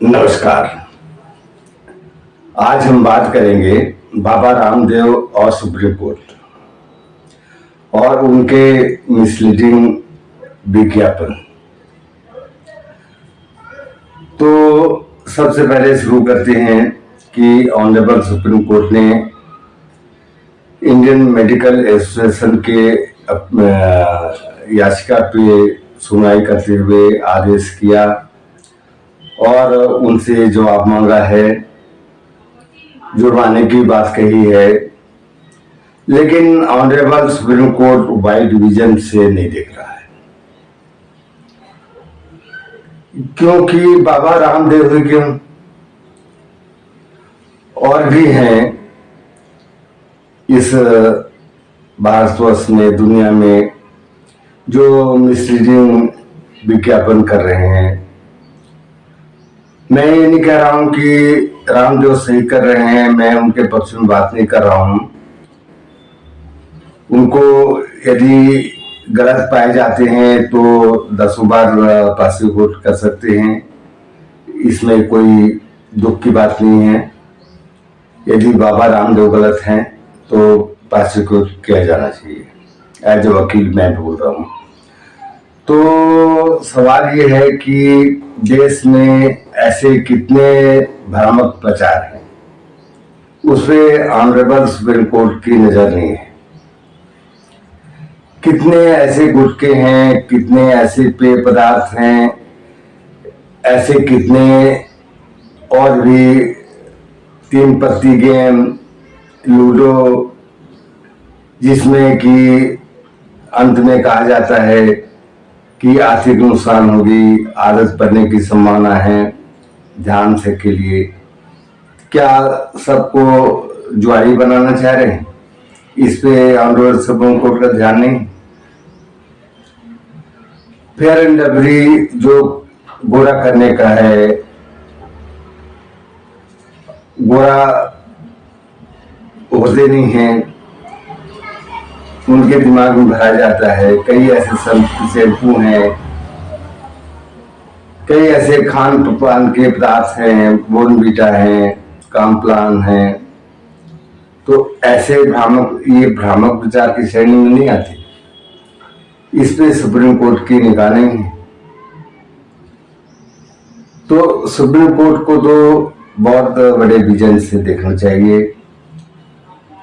नमस्कार। आज हम बात करेंगे बाबा रामदेव और सुप्रीम कोर्ट और उनके मिसलीडिंग विज्ञापन। तो सबसे पहले शुरू करते हैं कि ऑनरेबल सुप्रीम कोर्ट ने इंडियन मेडिकल एसोसिएशन के याचिका पे सुनवाई करते हुए आदेश किया और उनसे जवाब मांगा है, जुर्माने की बात कही है, लेकिन ऑनरेबल सुप्रीम कोर्ट वाई डिवीजन से नहीं देख रहा है, क्योंकि बाबा रामदेव ही क्यों और भी हैं इस भारतवर्ष में, दुनिया में, जो मिसलीडिंग विज्ञापन कर रहे हैं। मैं ये नहीं कह रहा हूं कि रामदेव सही कर रहे हैं, मैं उनके पक्ष में बात नहीं कर रहा हूं। उनको यदि गलत पाए जाते हैं तो 10 बार प्रोसिक्यूट कर सकते हैं, इसमें कोई दुख की बात नहीं है। यदि बाबा रामदेव गलत हैं तो प्रोसिक्यूट किया जाना चाहिए, एज ए वकील मैं बोल रहा हूँ। तो सवाल ये है कि देश में ऐसे कितने भ्रामक प्रचार हैं, उसपे ऑनरेबल सुप्रीम कोर्ट की नजर नहीं है। कितने ऐसे गुटखे हैं, कितने ऐसे पेय पदार्थ हैं, ऐसे कितने और भी 3 पत्ती गेम, लूडो, जिसमें कि अंत में कहा जाता है कि आर्थिक नुकसान होगी, आदत पड़ने की संभावना है, ध्यान से के लिए। क्या सबको जुआरी बनाना चाह रहे हैं? इस पे ऑनरेबल सुप्रीम कोर्ट का ध्यान नहीं। फेयर एंड लवली जो गोरा करने का है, गोरा होते नहीं हैं, उनके दिमाग में भरा जाता है। कई ऐसे शैम्पू हैं, कई ऐसे खान पान के पदार्थ हैं, बोर्नवीटा हैं, कॉम्प्लान हैं। तो ऐसे ये भ्रामक विचार की श्रेणी में नहीं आती। इस पे सुप्रीम कोर्ट की निगाह नहीं है। तो सुप्रीम कोर्ट को तो बहुत बड़े विजन से देखना चाहिए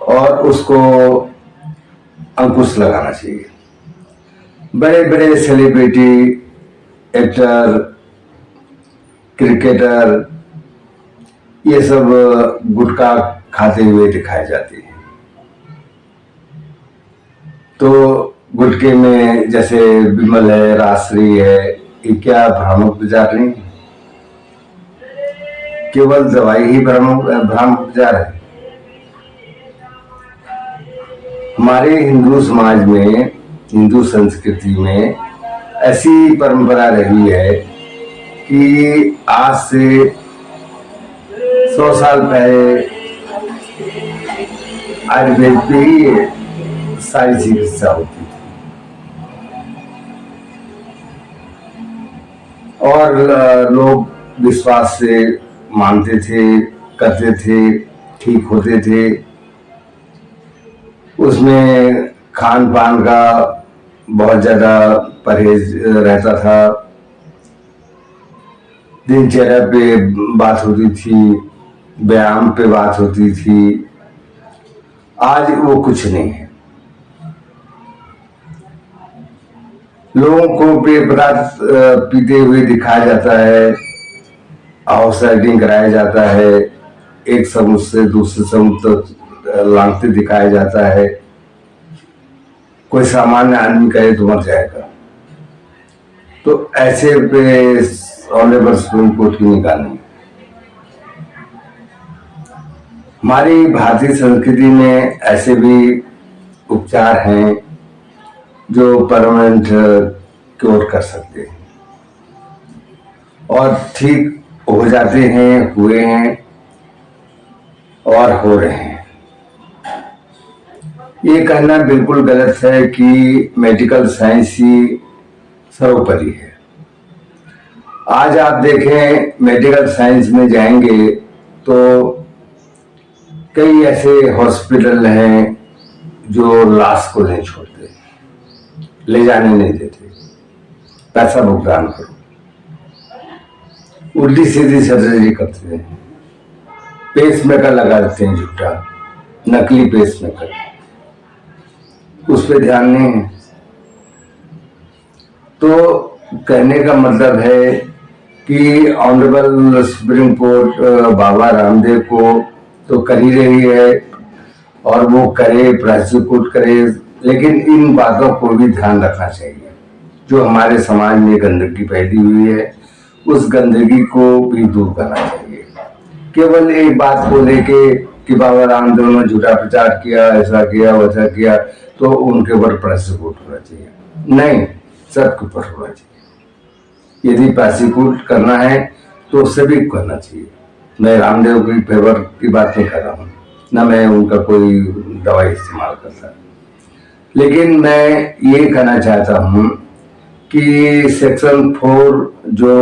और उसको अंकुश लगाना चाहिए। बड़े बड़े सेलिब्रिटी, एक्टर, क्रिकेटर, ये सब गुटखा खाते हुए दिखाए जाते हैं। तो गुटखे में जैसे विमल है, राजश्री है, ये क्या भ्रामक विचार नहीं? केवल दवाई ही भ्रामक विचार है। हमारे हिंदू समाज में, हिंदू संस्कृति में ऐसी परंपरा रही है कि आज से 100 साल पहले आयुर्वेद पे ही सारी चिकित्सा होती थी और लोग विश्वास से मानते थे, करते थे, ठीक होते थे। उसमें खान पान का बहुत ज्यादा परहेज रहता था, दिनचर्या पे बात होती थी, व्यायाम पे बात होती थी। आज वो कुछ नहीं है। लोगों को पेय पदार्थ पीते हुए दिखाया जाता है, हाउस राइडिंग कराया जाता है, एक समुद्र से दूसरे समुद्र तक लांघते दिखाया जाता है। कोई सामान्य आदमी कहे तो मर जाएगा। तो ऐसे पे ऑनरेबल सुप्रीम कोर्ट की निगाह नहीं। हमारी भारतीय संस्कृति में ऐसे भी उपचार हैं जो परमानेंट क्योर कर सकते हैं और ठीक हो जाते हैं, हुए हैं और हो रहे हैं। ये कहना बिल्कुल गलत है कि मेडिकल साइंस ही सर्वोपरि है। आज आप देखें मेडिकल साइंस में जाएंगे तो कई ऐसे हॉस्पिटल हैं जो लाश को नहीं छोड़ते, ले जाने नहीं देते, पैसा भुगतान करो, उल्टी सीधी सर्जरी करते हैं, पेस मेकर लगा देते हैं झूठा, नकली पेस मेकर, उस पर ध्यान नहीं है। तो कहने का मतलब है कि honourable supreme court Baba Ramdev को तो कर ही रही है और वो करे, प्रोसिक्यूट करे, लेकिन इन बातों को भी ध्यान रखना चाहिए। जो हमारे समाज में गंदगी फैली हुई है उस गंदगी को भी दूर करना चाहिए। केवल एक बात को लेके कि बाबा रामदेव ने झूठा प्रचार किया, ऐसा किया, वैसा किया, तो उनके ऊपर प्रोसिक्यूट होना चाहिए, नहीं, सबके ऊपर होना चाहिए। यदि प्रोसिक्यूट करना है तो सभी को करना चाहिए। मैं रामदेव की फेवर की बात नहीं कर रहा हूँ, ना मैं उनका कोई दवाई इस्तेमाल करता, लेकिन मैं ये कहना चाहता हूँ कि सेक्शन 4 जो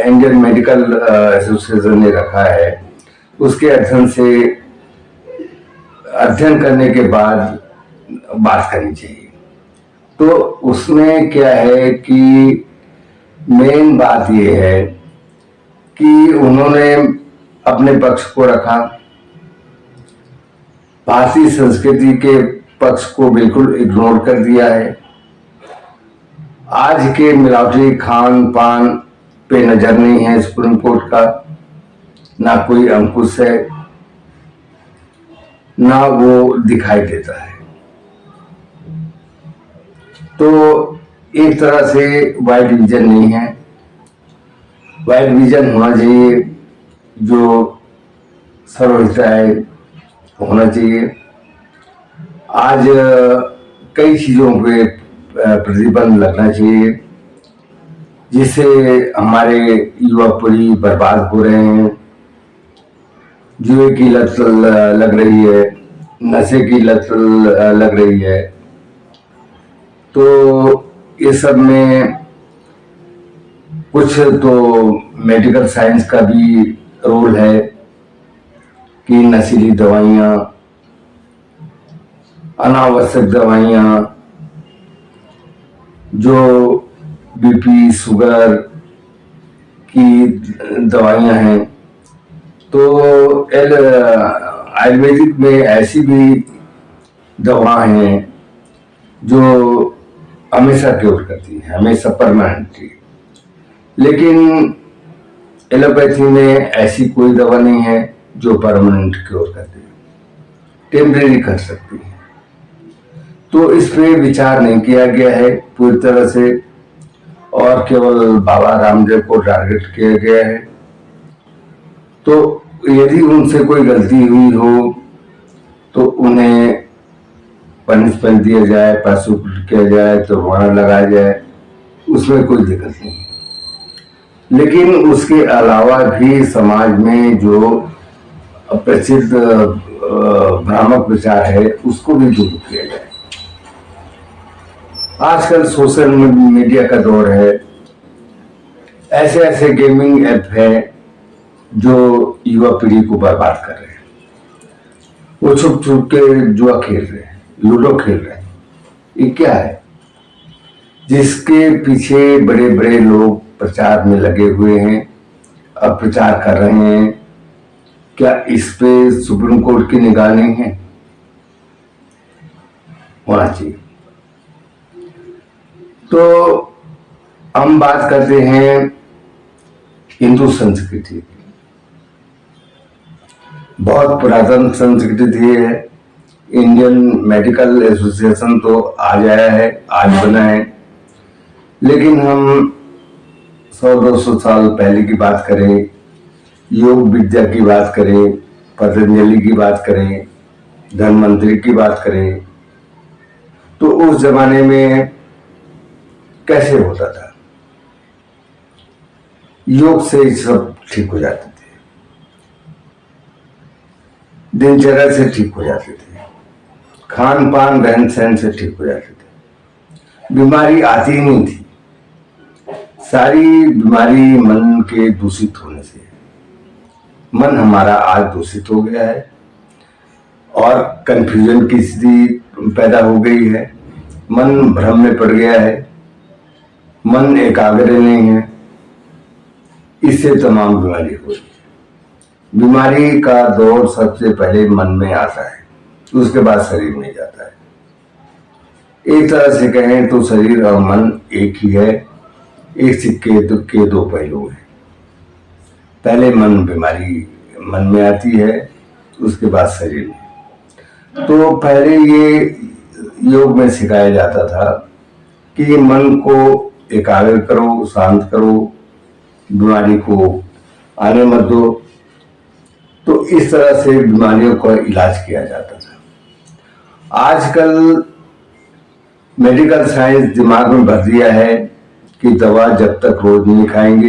इंडियन मेडिकल एसोसिएशन ने रखा है, उसके अध्ययन करने के बाद बात करनी चाहिए। तो उसमें क्या है कि मेन बात ये है कि उन्होंने अपने पक्ष को रखा, भारतीय संस्कृति के पक्ष को बिल्कुल इग्नोर कर दिया है। आज के मिलावटी खान पान पे नजर नहीं है सुप्रीम कोर्ट का, ना कोई अंकुश है, ना वो दिखाई देता है। तो एक तरह से वाइड विजन नहीं है, वाइड विजन होना चाहिए, जो सर्वहिताय होना चाहिए। आज कई चीजों पे प्रतिबंध लगना चाहिए, जिससे हमारे युवा पीढ़ी बर्बाद हो रहे हैं, जुए की लत लग रही है, नशे की लत लग रही है। तो ये सब में कुछ तो मेडिकल साइंस का भी रोल है कि नशीली दवाइयाँ, अनावश्यक दवाइयाँ, जो बीपी शुगर की दवाइयाँ हैं, तो आयुर्वेदिक में ऐसी भी दवा हैं जो हमेशा क्योर करती है, हमेशा परमानेंटली, लेकिन एलोपैथी में ऐसी कोई दवा नहीं है जो परमानेंट क्योर करती है, टेम्परेरी कर सकती है। तो इस पे विचार नहीं किया गया है पूरी तरह से, और केवल बाबा रामदेव को टारगेट किया गया है। तो यदि उनसे कोई गलती हुई हो तो उन्हें पनिशमेंट दिया जाए, प्रोसिक्यूट किया जाए, तो वहां लगाया जाए, उसमें कोई दिक्कत नहीं। लेकिन उसके अलावा भी समाज में जो प्रसिद्ध भ्रामक विचार है उसको भी दूर किया जाए। आजकल सोशल मीडिया का दौर है, ऐसे ऐसे गेमिंग ऐप है जो युवा पीढ़ी को बर्बाद कर रहे हैं। वो छुप छुप के जुआ खेल रहे हैं, लूडो खेल रहे हैं। ये क्या है? जिसके पीछे बड़े बड़े लोग प्रचार में लगे हुए हैं, अब प्रचार कर रहे हैं। क्या इस पे सुप्रीम कोर्ट की निगाह नहीं है? होना चाहिए। तो हम बात करते हैं हिंदू संस्कृति की। बहुत पुरातन संस्कृति थी है। इंडियन मेडिकल एसोसिएशन तो आज आया है, आज बना है, लेकिन हम 100-200 साल पहले की बात करें, योग विद्या की बात करें, पतंजलि की बात करें, धन्वंतरि की बात करें, तो उस जमाने में कैसे होता था? योग से सब ठीक हो जाते थे, दिनचर्या से ठीक हो जाते थे, खान पान रहन सहन से ठीक हो जाते थे। बीमारी आती ही नहीं थी। सारी बीमारी मन के दूषित होने से। मन हमारा आज दूषित हो गया है और कंफ्यूजन की स्थिति पैदा हो गई है। मन भ्रम में पड़ गया है, मन एकाग्र नहीं है, इससे तमाम बीमारी हो रही है। बीमारी का दौर सबसे पहले मन में आता है, उसके बाद शरीर में जाता है। एक तरह से कहें तो शरीर और मन एक ही है, एक सिक्के के दो पहलू हैं। पहले बीमारी मन में आती है, उसके बाद शरीर में। तो पहले ये योग में सिखाया जाता था कि मन को एकाग्र करो, शांत करो, बीमारी को आने मत दो। तो इस तरह से बीमारियों का इलाज किया जाता था। आजकल मेडिकल साइंस दिमाग में भर दिया है कि दवा जब तक रोज नहीं खाएंगे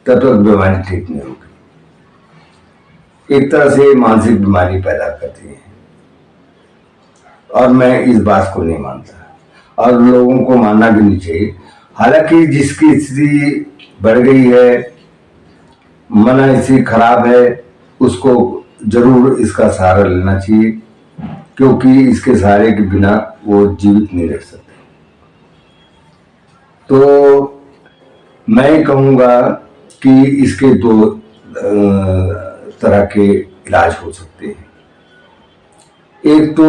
तब तक बीमारी ठीक नहीं होगी। एक तरह से मानसिक बीमारी पैदा करती है और मैं इस बात को नहीं मानता और लोगों को मानना भी नहीं चाहिए। हालांकि जिसकी स्थिति बढ़ गई है, मन ऐसी खराब है, उसको जरूर इसका सहारा लेना चाहिए, क्योंकि इसके सहारे के बिना वो जीवित नहीं रह सकते। तो मैं कहूँगा कि इसके दो तरह के इलाज हो सकते हैं। एक तो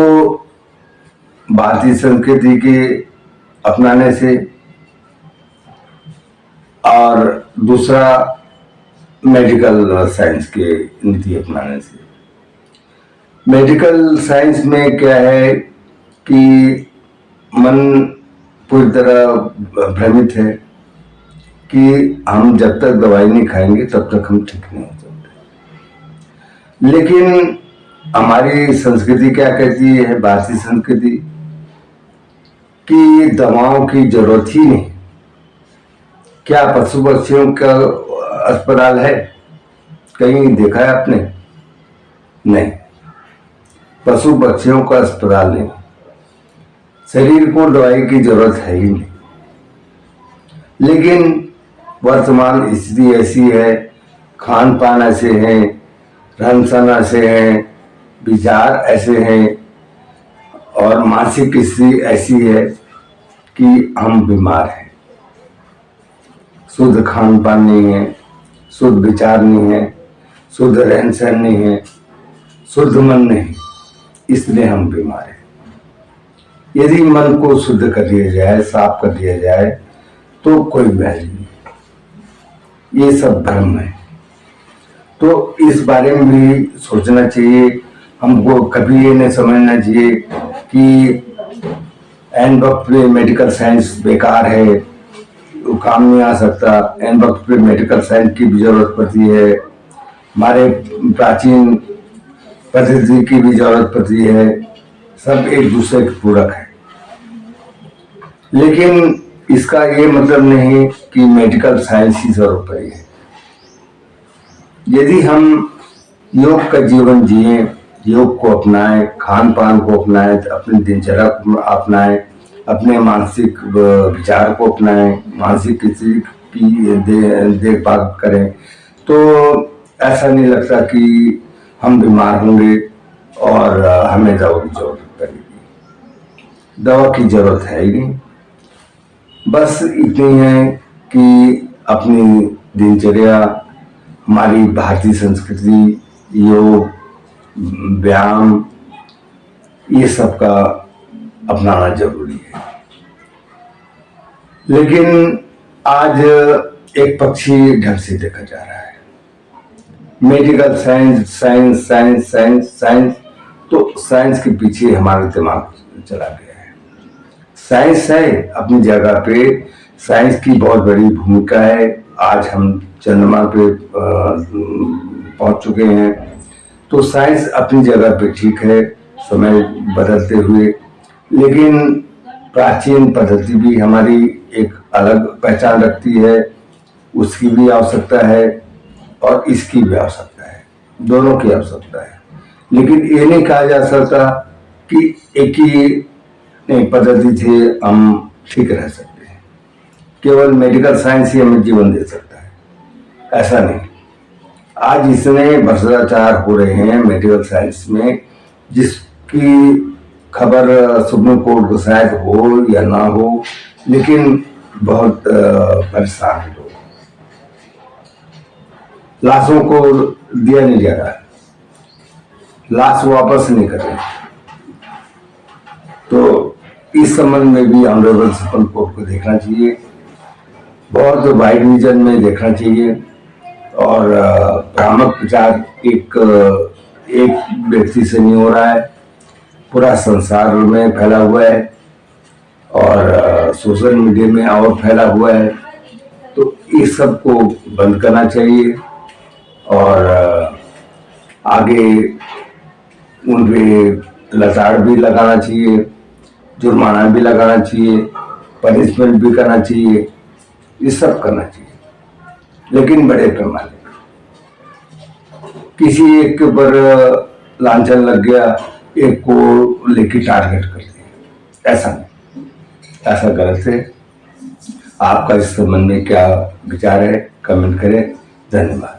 भारतीय संस्कृति के अपनाने से और दूसरा मेडिकल साइंस के नीति अपनाने से। मेडिकल साइंस में क्या है कि मन पूरी तरह भ्रमित है कि हम जब तक दवाई नहीं खाएंगे तब तक हम ठीक नहीं हो सकते। लेकिन हमारी संस्कृति क्या कहती है, भारतीय संस्कृति, कि दवाओं की जरूरत ही नहीं। क्या पशु पक्षियों का अस्पताल है? कहीं देखा है आपने? नहीं, पशु पक्षियों का अस्पताल नहीं। शरीर को दवाई की जरूरत है ही नहीं। लेकिन वर्तमान स्थिति ऐसी है, खान पान ऐसे हैं, रहन सहन ऐसे हैं, विचार ऐसे हैं और मानसिक स्थिति ऐसी है कि हम बीमार हैं। शुद्ध खान पान नहीं है, शुद्ध विचार नहीं है, शुद्ध रहन सहन नहीं है, शुद्ध मन नहीं, इसलिए हम बीमार हैं। यदि मन को शुद्ध कर दिया जाए, साफ कर दिया जाए, तो कोई बीमारी नहीं। ये सब भ्रम है। तो इस बारे में भी सोचना चाहिए। हमको कभी ये नहीं समझना चाहिए कि एन वक्त पे मेडिकल साइंस बेकार है, वो काम नहीं आ सकता। एन वक्त पे मेडिकल साइंस की भी जरूरत पड़ती है, हमारे प्राचीन पद्धति की भी जरूरत पड़ती है। सब एक दूसरे के पूरक है। लेकिन इसका ये मतलब नहीं कि मेडिकल साइंस ही जरूरत पड़ी है। यदि हम योग का जीवन जिए, योग को अपनाएं, खान पान को अपनाएं, अपनी दिनचर्या को अपनाएं, अपने मानसिक विचार को अपनाएं, मानसिक स्थिति की देखभाल करें, तो ऐसा नहीं लगता कि हम बीमार होंगे और हमें दवा की जरूरत पड़ेगी। दवा की जरूरत है ही नहीं। बस इतनी है कि अपनी दिनचर्या, हमारी भारतीय संस्कृति, योग, व्यायाम, ये सब का अपनाना जरूरी है। लेकिन आज एक पक्षी ढंग से देखा जा रहा है। Medical science science science science science, तो साइंस के पीछे हमारा दिमाग चला गया है। साइंस है अपनी जगह पे, साइंस की बहुत बड़ी भूमिका है। आज हम चंद्रमा पे पहुंच चुके हैं, तो साइंस अपनी जगह पे ठीक है समय बदलते हुए। लेकिन प्राचीन पद्धति भी हमारी एक अलग पहचान रखती है, उसकी भी आवश्यकता है और इसकी भी आवश्यकता है, दोनों की आवश्यकता है। लेकिन ये नहीं कहा जा सकता कि एक ही पद्धति से हम ठीक रह सकते हैं। केवल मेडिकल साइंस ही हमें जीवन दे सकता है, ऐसा नहीं। आज इतने भ्रष्टाचार हो रहे हैं मेडिकल साइंस में, जिसकी खबर सुप्रीम कोर्ट को शायद हो या ना हो, लेकिन बहुत परेशान है लोग। लाशों को दिया नहीं जा रहा है, लाश वापस नहीं कर रहे। तो इस संबंध में भी ऑनरेबल सुप्रीम कोर्ट को देखना चाहिए, बहुत वाइड विजन में देखना चाहिए। और भ्रामक प्रचार एक व्यक्ति से नहीं हो रहा है, पूरा संसार में फैला हुआ है और सोशल मीडिया में और फैला हुआ है। तो इस सब को बंद करना चाहिए और आगे उन पे लताड़ भी लगाना चाहिए, जुर्माना भी लगाना चाहिए, पनिशमेंट भी करना चाहिए, ये सब करना चाहिए, लेकिन बड़े पैमाने पर। किसी एक के ऊपर लांछन लग गया, एक को लेके टारगेट कर दिया, ऐसा नहीं, ऐसा गलत है। आपका इस संबंध में क्या विचार है, कमेंट करें। धन्यवाद।